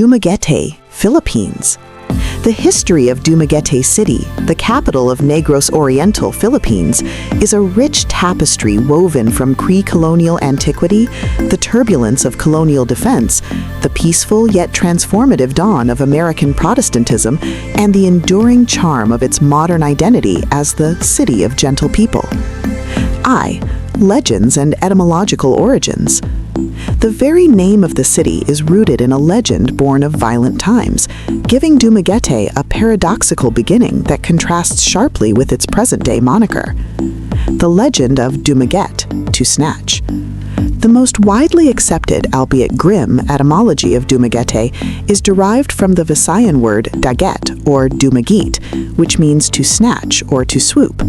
Dumaguete, Philippines. The history of Dumaguete City, the capital of Negros Oriental, Philippines, is a rich tapestry woven from pre-colonial antiquity, the turbulence of colonial defense, the peaceful yet transformative dawn of American Protestantism, and the enduring charm of its modern identity as the city of gentle people. Legends and etymological origins. The very name of the city is rooted in a legend born of violent times, giving Dumaguete a paradoxical beginning that contrasts sharply with its present-day moniker. The legend of Dumaguet, to snatch. The most widely accepted, albeit grim, etymology of Dumaguete is derived from the Visayan word dagit, or dumaguit, which means to snatch or to swoop.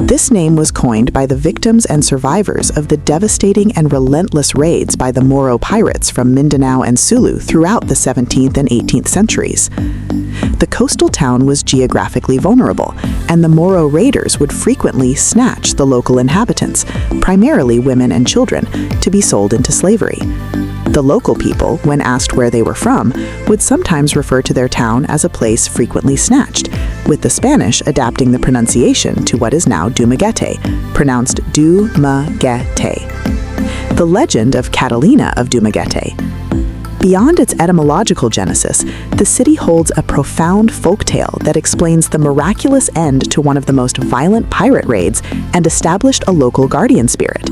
This name was coined by the victims and survivors of the devastating and relentless raids by the Moro pirates from Mindanao and Sulu throughout the 17th and 18th centuries. The coastal town was geographically vulnerable, and the Moro raiders would frequently snatch the local inhabitants, primarily women and children, to be sold into slavery. The local people, when asked where they were from, would sometimes refer to their town as a place frequently snatched, with the Spanish adapting the pronunciation to what is now Dumaguete, pronounced Dumaguete. The legend of Catalina of Dumaguete. Beyond its etymological genesis, the city holds a profound folktale that explains the miraculous end to one of the most violent pirate raids and established a local guardian spirit.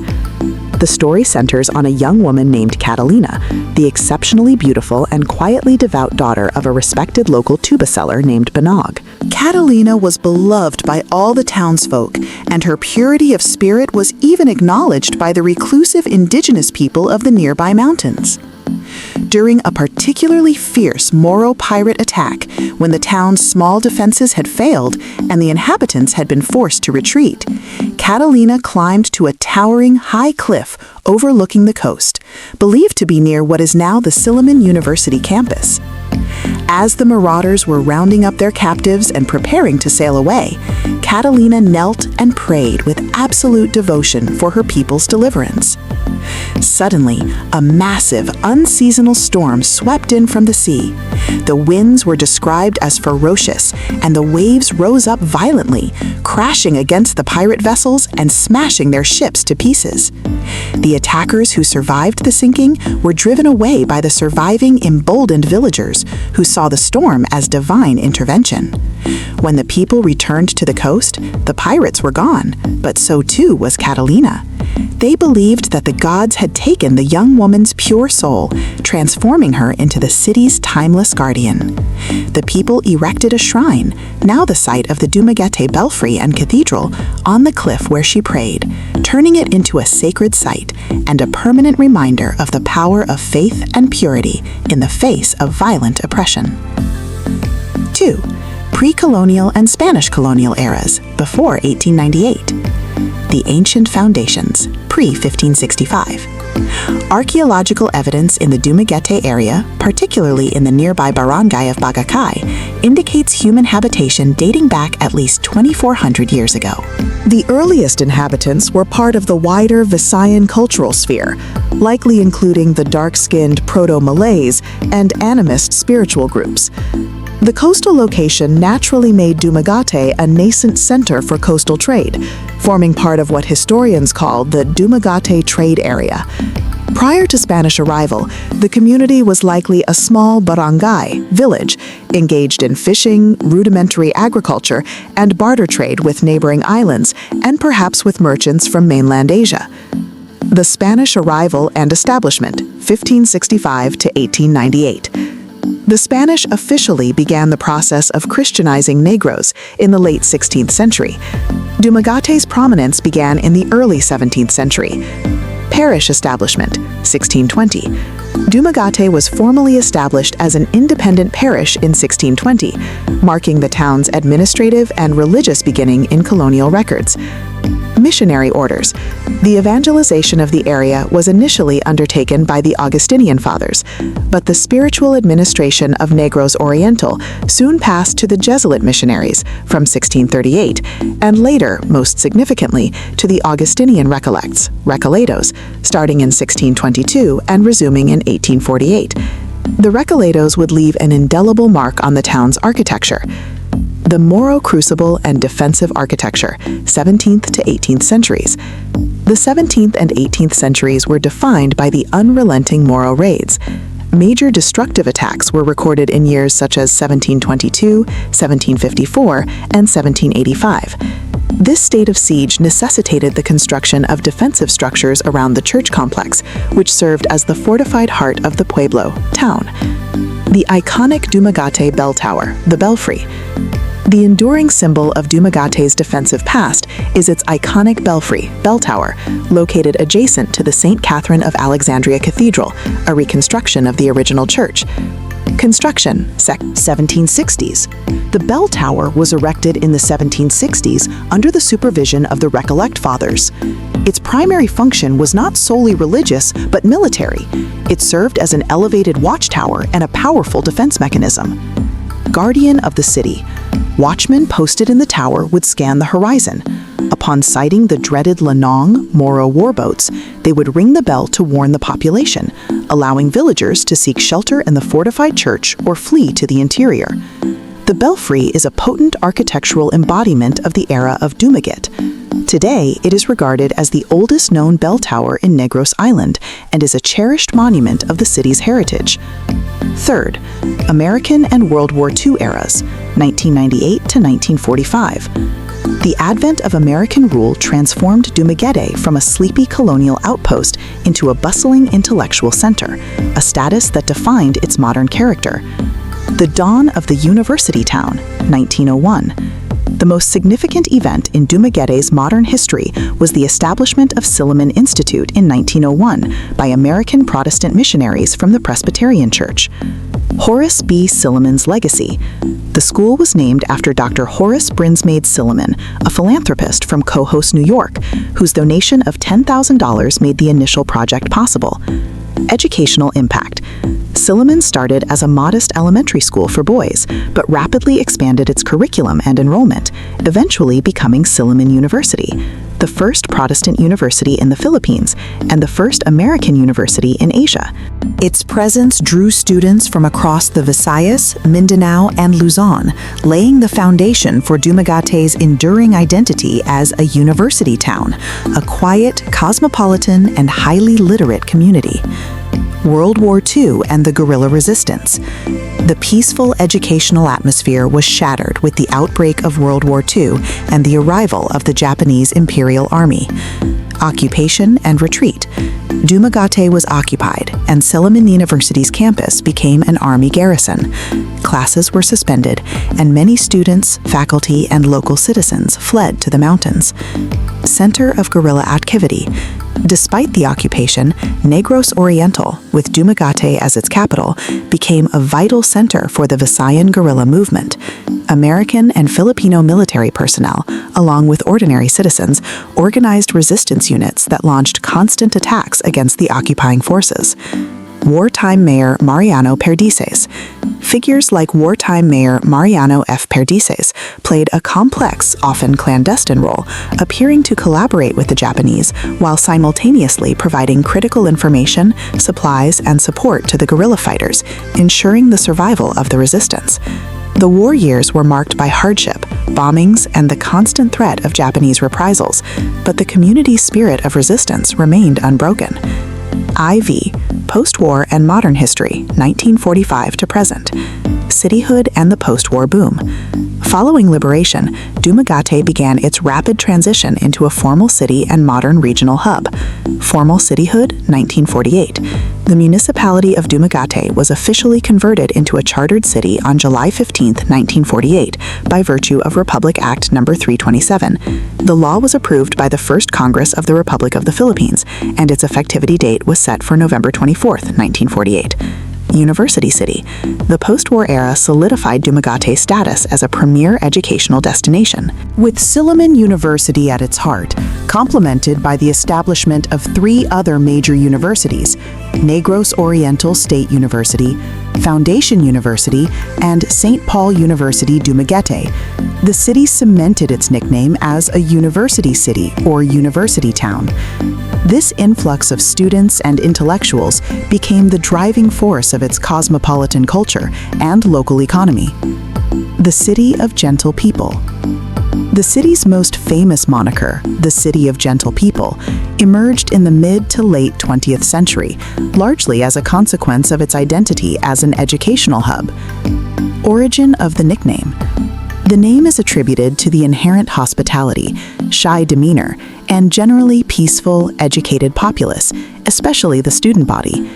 The story centers on a young woman named Catalina, the exceptionally beautiful and quietly devout daughter of a respected local tuba seller named Banog. Catalina was beloved by all the townsfolk, and her purity of spirit was even acknowledged by the reclusive indigenous people of the nearby mountains. During a particularly fierce Moro pirate attack, when the town's small defenses had failed and the inhabitants had been forced to retreat, Catalina climbed to a towering high cliff overlooking the coast, believed to be near what is now the Silliman University campus. As the marauders were rounding up their captives and preparing to sail away, Catalina knelt and prayed with absolute devotion for her people's deliverance. Suddenly, a massive, unseasonal storm swept in from the sea. The winds were described as ferocious, and the waves rose up violently, crashing against the pirate vessels and smashing their ships to pieces. The attackers who survived the sinking were driven away by the surviving emboldened villagers, who saw the storm as divine intervention. When the people returned to the coast, the pirates were gone, but so too was Catalina. They believed that the gods had taken the young woman's pure soul, transforming her into the city's timeless guardian. The people erected a shrine, now the site of the Dumaguete Belfry and Cathedral, on the cliff where she prayed, turning it into a sacred site and a permanent reminder of the power of faith and purity in the face of violent oppression. 2. Pre-colonial and Spanish colonial eras, before 1898. The ancient foundations, pre-1565. Archaeological evidence in the Dumaguete area, particularly in the nearby barangay of Bagacay, indicates human habitation dating back at least 2,400 years ago. The earliest inhabitants were part of the wider Visayan cultural sphere, likely including the dark-skinned Proto-Malays and animist spiritual groups. The coastal location naturally made Dumaguete a nascent center for coastal trade, forming part of what historians call the Dumaguete Trade Area. Prior to Spanish arrival, the community was likely a small barangay, village, engaged in fishing, rudimentary agriculture, and barter trade with neighboring islands, and perhaps with merchants from mainland Asia. The Spanish arrival and establishment, 1565 to 1898. The Spanish officially began the process of Christianizing Negros in the late 16th century. Dumaguete's prominence began in the early 17th century. Parish establishment, 1620. Dumaguete was formally established as an independent parish in 1620, marking the town's administrative and religious beginning in colonial records. Missionary orders. The evangelization of the area was initially undertaken by the Augustinian fathers, but the spiritual administration of Negros Oriental soon passed to the Jesuit missionaries from 1638, and later, most significantly, to the Augustinian Recollets, Recoletos, starting in 1622 and resuming in 1848. The Recoletos would leave an indelible mark on the town's architecture. The Moro crucible and defensive architecture, 17th to 18th centuries. The 17th and 18th centuries were defined by the unrelenting Moro raids. Major destructive attacks were recorded in years such as 1722, 1754, and 1785. This state of siege necessitated the construction of defensive structures around the church complex, which served as the fortified heart of the pueblo, town. The iconic Dumaguete bell tower, the belfry. The enduring symbol of Dumaguete's defensive past is its iconic belfry, bell tower, located adjacent to the St. Catherine of Alexandria Cathedral, a reconstruction of the original church. Construction, 1760s. The bell tower was erected in the 1760s under the supervision of the Recollect Fathers. Its primary function was not solely religious, but military. It served as an elevated watchtower and a powerful defense mechanism. Guardian of the city. Watchmen posted in the tower would scan the horizon. Upon sighting the dreaded Lanong Moro warboats, they would ring the bell to warn the population, allowing villagers to seek shelter in the fortified church or flee to the interior. The belfry is a potent architectural embodiment of the era of Dumaguet. Today, it is regarded as the oldest known bell tower in Negros Island and is a cherished monument of the city's heritage. Third, American and World War II eras, 1998 to 1945. The advent of American rule transformed Dumaguete from a sleepy colonial outpost into a bustling intellectual center, a status that defined its modern character. The dawn of the university town, 1901. The most significant event in Dumaguete's modern history was the establishment of Silliman Institute in 1901 by American Protestant missionaries from the Presbyterian Church. Horace B. Silliman's legacy. The school was named after Dr. Horace Brinsmaid Silliman, a philanthropist from Cohoes, New York, whose donation of $10,000 made the initial project possible. Educational impact. Silliman started as a modest elementary school for boys, but rapidly expanded its curriculum and enrollment, eventually becoming Silliman University, the first Protestant university in the Philippines and the first American university in Asia. Its presence drew students from across the Visayas, Mindanao, and Luzon, laying the foundation for Dumaguete's enduring identity as a university town, a quiet, cosmopolitan, and highly literate community. World War II and the guerrilla resistance. The peaceful educational atmosphere was shattered with the outbreak of World War II and the arrival of the Japanese Imperial Army. Occupation and retreat. Dumaguete was occupied, and Silliman University's campus became an army garrison. Classes were suspended, and many students, faculty, and local citizens fled to the mountains. Center of guerrilla activity. Despite the occupation, Negros Oriental, with Dumaguete as its capital, became a vital center for the Visayan guerrilla movement. American and Filipino military personnel, along with ordinary citizens, organized resistance units that launched constant attacks against the occupying forces. Wartime Mayor Mariano Perdices. Figures like wartime Mayor Mariano F. Perdices played a complex, often clandestine role, appearing to collaborate with the Japanese while simultaneously providing critical information, supplies, and support to the guerrilla fighters, ensuring the survival of the resistance. The war years were marked by hardship, bombings, and the constant threat of Japanese reprisals, but the community's spirit of resistance remained unbroken. IV, Post-War and Modern History, 1945 to Present. Cityhood and the post-war boom. Following liberation, Dumaguete began its rapid transition into a formal city and modern regional hub. Formal cityhood, 1948. The municipality of Dumaguete was officially converted into a chartered city on July 15, 1948, by virtue of Republic Act No. 327. The law was approved by the First Congress of the Republic of the Philippines, and its effectivity date was set for November 24, 1948. University City. The post-war era solidified Dumaguete's status as a premier educational destination. With Silliman University at its heart, complemented by the establishment of 3 other major universities, Negros Oriental State University, Foundation University, and St. Paul University Dumaguete. The city cemented its nickname as a university city or university town. This influx of students and intellectuals became the driving force of its cosmopolitan culture and local economy. The City of Gentle People. The city's most famous moniker, the City of Gentle People, emerged in the mid to late 20th century, largely as a consequence of its identity as an educational hub. Origin of the nickname. The name is attributed to the inherent hospitality, shy demeanor, and generally peaceful, educated populace, especially the student body.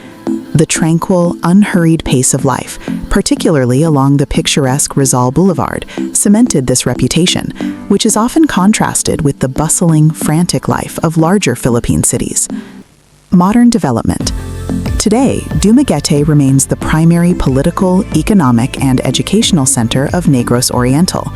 The tranquil, unhurried pace of life, particularly along the picturesque Rizal Boulevard, cemented this reputation, which is often contrasted with the bustling, frantic life of larger Philippine cities. Modern development. Today, Dumaguete remains the primary political, economic, and educational center of Negros Oriental.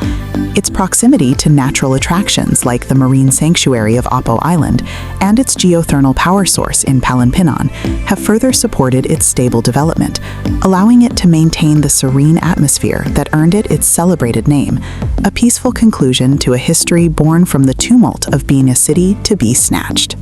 Its proximity to natural attractions like the marine sanctuary of Apo Island and its geothermal power source in Palanpinan have further supported its stable development, allowing it to maintain the serene atmosphere that earned it its celebrated name, a peaceful conclusion to a history born from the tumult of being a city to be snatched.